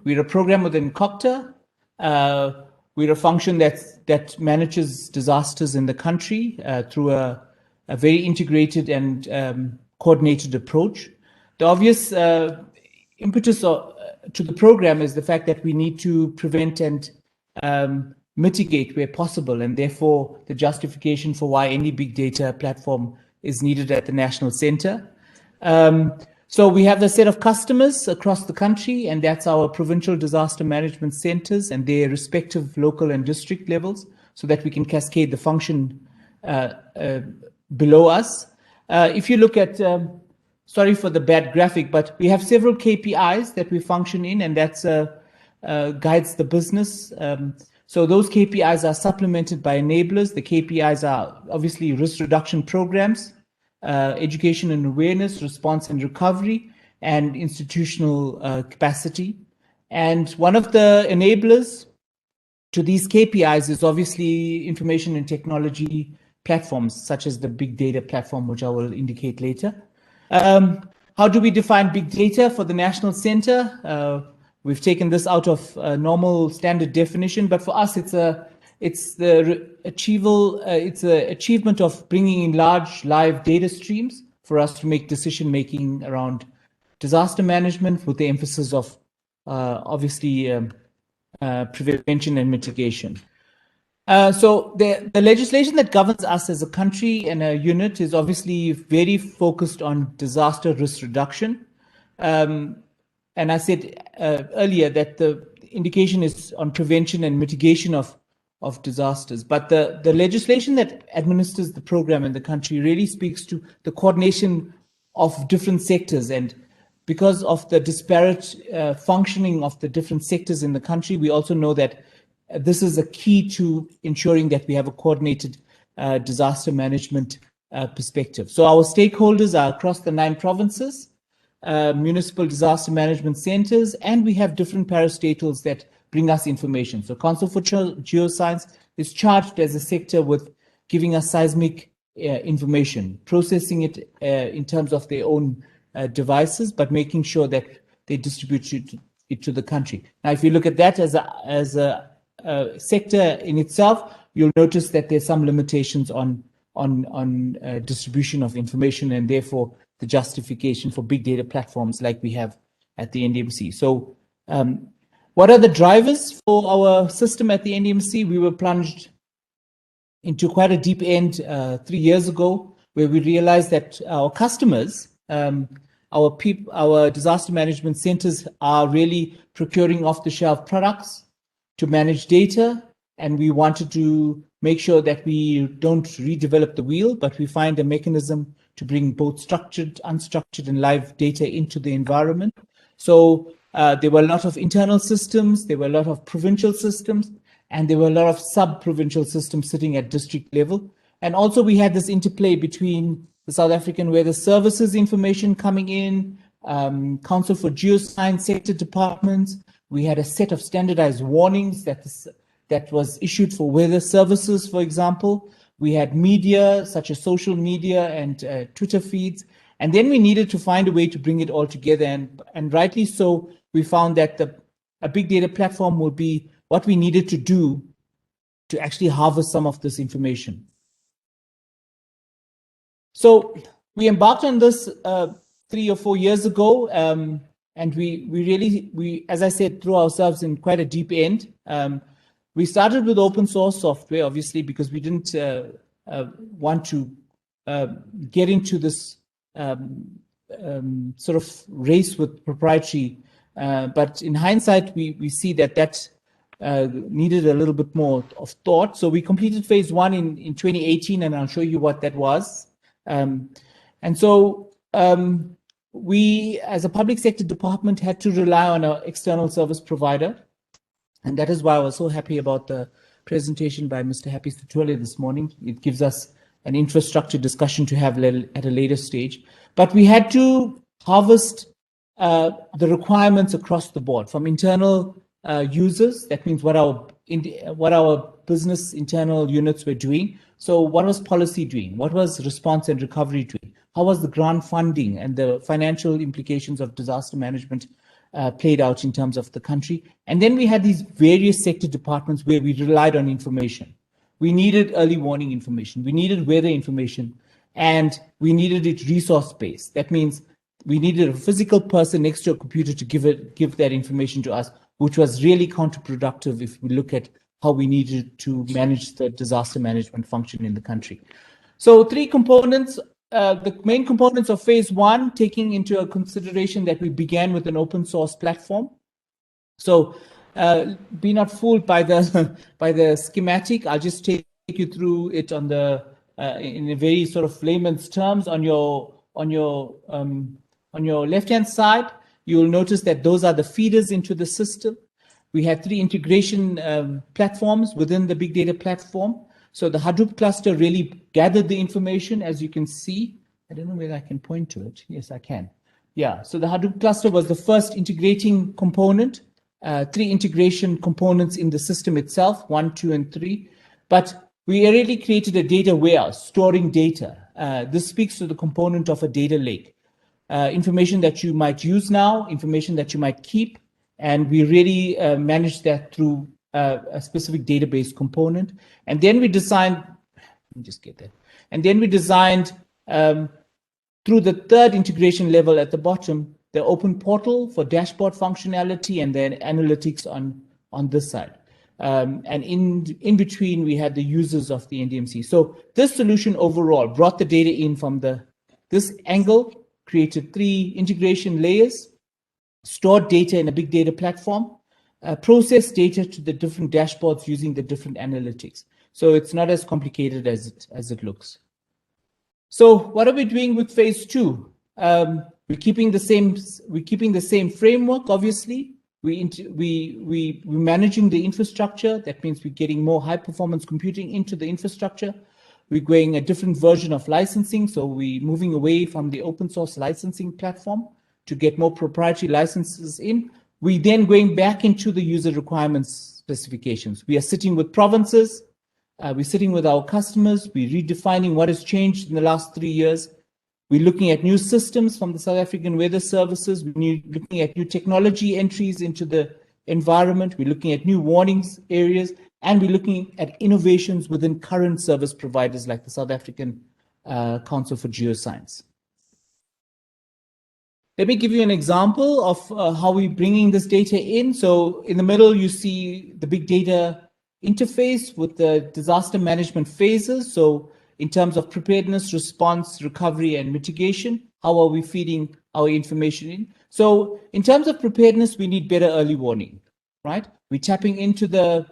We're a program within COCTA. We're a function that manages disasters in the country through a very integrated and coordinated approach. The obvious impetus to the program is the fact that we need to prevent and mitigate where possible, and therefore the justification for why any big data platform is needed at the national center. So we have a set of customers across the country, and that's our provincial disaster management centers and their respective local and district levels, so that we can cascade the function below us. If you look at, sorry for the bad graphic, but we have several KPIs that we function in, and that's guides the business. So those KPIs are supplemented by enablers. The KPIs are obviously risk reduction programs, education and awareness, response and recovery, and institutional capacity. And one of the enablers to these KPIs is obviously information and technology platforms, such as the big data platform, which I will indicate later. How do we define big data for the national center? We've taken this out of normal standard definition, but for us, it's the achievement of bringing in large live data streams for us to make decision making around disaster management, with the emphasis of obviously prevention and mitigation. So the legislation that governs us as a country and a unit is obviously very focused on disaster risk reduction. And I said earlier that the indication is on prevention and mitigation of disasters. But the legislation that administers the program in the country really speaks to the coordination of different sectors. And because of the disparate functioning of the different sectors in the country, we also know that this is a key to ensuring that we have a coordinated disaster management perspective. So our stakeholders are across the 9 provinces, municipal disaster management centers, and we have different parastatals that bring us information. So Council for Geoscience is charged as a sector with giving us seismic information, processing it in terms of their own devices, but making sure that they distribute it to the country. Now, if you look at that as a sector in itself, you'll notice that there's some limitations on distribution of information, and therefore the justification for big data platforms like we have at the NDMC. So what are the drivers for our system at the NDMC? We were plunged into quite a deep end 3 years ago, where we realized that our customers, our disaster management centers, are really procuring off-the-shelf products to manage data, and we wanted to make sure that we don't redevelop the wheel, but we find a mechanism to bring both structured, unstructured, and live data into the environment. So there were a lot of internal systems, there were a lot of provincial systems, and there were a lot of sub-provincial systems sitting at district level. And also we had this interplay between the South African Weather Services information coming in, Council for Geoscience sector departments. We had a set of standardized warnings that was issued for weather services, for example. We had media, such as social media and Twitter feeds. And then we needed to find a way to bring it all together. And rightly so, we found that a big data platform would be what we needed to do to actually harvest some of this information. So we embarked on this 3 or 4 years ago, and we really, as I said, threw ourselves in quite a deep end. We started with open source software, obviously, because we didn't want to get into this sort of race with proprietary. But in hindsight, we see that needed a little bit more of thought. So we completed phase 1 in 2018, and I'll show you what that was. And so we, as a public sector department, had to rely on an external service provider. And that is why I was so happy about the presentation by Mr. Happy Sitole this morning. It gives us an infrastructure discussion to have at a later stage. But we had to harvest the requirements across the board from internal users. That means what our business internal units were doing. So what was policy doing? What was response and recovery doing? How was the grant funding and the financial implications of disaster management played out in terms of the country. And then we had these various sector departments where we relied on information. We needed early warning information, we needed weather information, and we needed it resource-based. That means we needed a physical person next to a computer to give that information to us, which was really counterproductive if we look at how we needed to manage the disaster management function in the country. So 3 components. The main components of phase 1, taking into consideration that we began with an open source platform. So be not fooled by the schematic. I'll just take you through it on the in a very sort of layman's terms. On your left-hand side, you will notice that those are the feeders into the system. We had 3 integration platforms within the big data platform. So the Hadoop cluster really gathered the information, as you can see. I don't know whether I can point to it. Yes, I can. Yeah, so the Hadoop cluster was the first integrating component, 3 integration components in the system itself, 1, 2, and 3. But we really created a data warehouse, storing data. This speaks to the component of a data lake. Information that you might use now, information that you might keep, and we really managed that through a specific database component. And then we designed, let me just get that. And then we designed through the 3rd integration level at the bottom, the open portal for dashboard functionality, and then analytics on this side. And in between, we had the users of the NDMC. So this solution overall brought the data in from this angle, created 3 integration layers, stored data in a big data platform, process data to the different dashboards using the different analytics. So it's not as complicated as it looks. So what are we doing with phase 2? We're keeping the same framework. Obviously, we're managing the infrastructure. That means we're getting more high performance computing into the infrastructure. We're going a different version of licensing. So we're moving away from the open source licensing platform to get more proprietary licenses in. We then going back into the user requirements specifications. We are sitting with provinces, we're sitting with our customers, we're redefining what has changed in the last 3 years. We're looking at new systems from the South African Weather Services, we're looking at new technology entries into the environment, we're looking at new warnings areas, and we're looking at innovations within current service providers like the South African Council for Geoscience. Let me give you an example of how we're bringing this data in. So in the middle, you see the big data interface with the disaster management phases. So in terms of preparedness, response, recovery, and mitigation, how are we feeding our information in? So in terms of preparedness, we need better early warning, right? We're tapping into the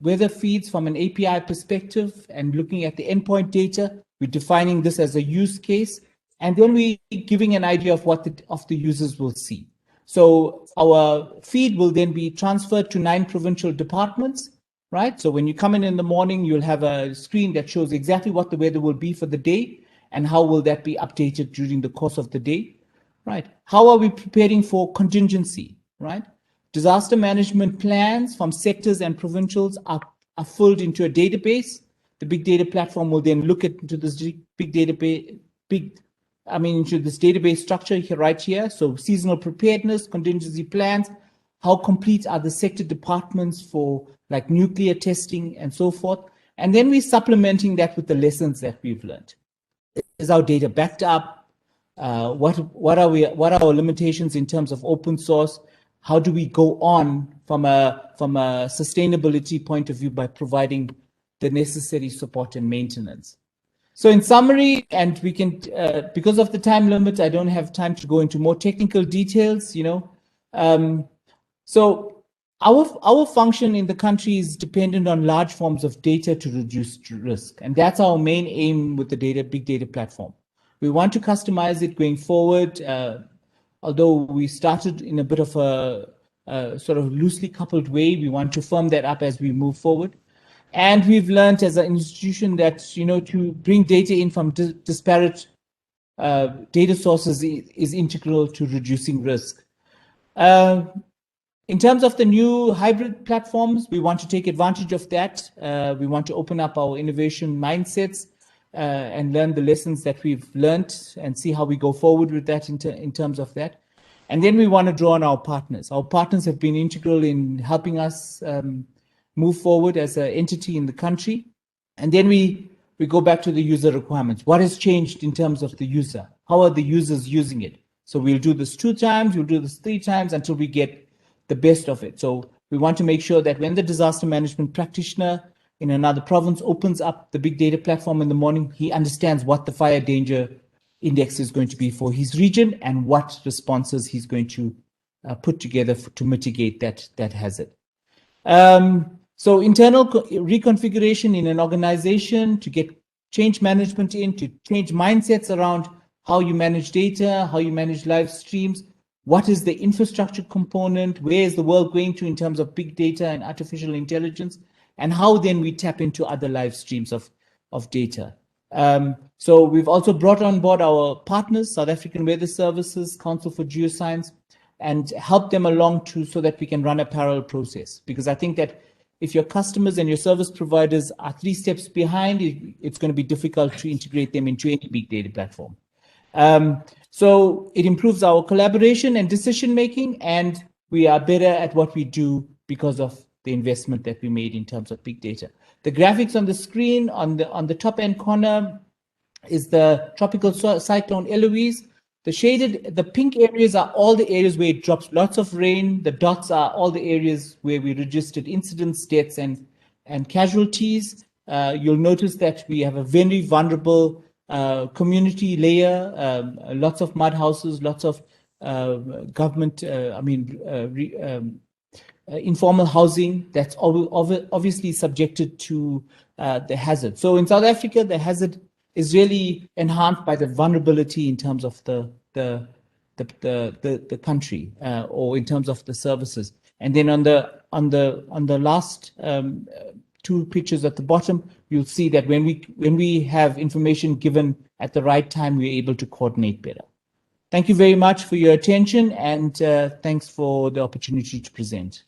weather feeds from an API perspective and looking at the endpoint data. We're defining this as a use case. And then we're giving an idea of what the users will see. So our feed will then be transferred to 9 provincial departments, right? So when you come in the morning, you'll have a screen that shows exactly what the weather will be for the day and how will that be updated during the course of the day, right? How are we preparing for contingency, right? Disaster management plans from sectors and provincials are filled into a database. The big data platform will then look into this big database, into this database structure here, right here. So seasonal preparedness, contingency plans, how complete are the sector departments for like nuclear testing and so forth. And then we're supplementing that with the lessons that we've learned. Is our data backed up? What are our limitations in terms of open source? How do we go on from a sustainability point of view by providing the necessary support and maintenance? So in summary, and we can, because of the time limit, I don't have time to go into more technical details, so our function in the country is dependent on large forms of data to reduce risk. And that's our main aim with the big data platform. We want to customize it going forward, although we started in a bit of a sort of loosely coupled way. We want to firm that up as we move forward. And we've learned as an institution that, to bring data in from disparate data sources is integral to reducing risk. In terms of the new hybrid platforms, we want to take advantage of that. We want to open up our innovation mindsets and learn the lessons that we've learned and see how we go forward with that in terms of that. And then we want to draw on our partners. Our partners have been integral in helping us move forward as an entity in the country. And then we go back to the user requirements. What has changed in terms of the user? How are the users using it? So we'll do this 2 times, we'll do this 3 times until we get the best of it. So we want to make sure that when the disaster management practitioner in another province opens up the big data platform in the morning, he understands what the fire danger index is going to be for his region and what responses he's going to put together to mitigate that hazard. So internal reconfiguration in an organization to get change management in, to change mindsets around how you manage data, how you manage live streams, what is the infrastructure component, where is the world going to in terms of big data and artificial intelligence, and how then we tap into other live streams of data. So we've also brought on board our partners, South African Weather Services, Council for Geoscience, and help them along so that we can run a parallel process. Because I think that if your customers and your service providers are 3 steps behind, it's going to be difficult to integrate them into any big data platform. So it improves our collaboration and decision making, and we are better at what we do because of the investment that we made in terms of big data. The graphics on the screen on the top end corner is the tropical cyclone Eloise. The pink areas are all the areas where it drops lots of rain. The dots are all the areas where we registered incidents, deaths, and casualties. You'll notice that we have a very vulnerable community layer, lots of mud houses, lots of government, informal housing that's obviously subjected to the hazard. So in South Africa, the hazard is really enhanced by the vulnerability in terms of the country or in terms of the services. And then on the last 2 pictures at the bottom, you'll see that when we have information given at the right time, we're able to coordinate better. Thank you very much for your attention, and thanks for the opportunity to present.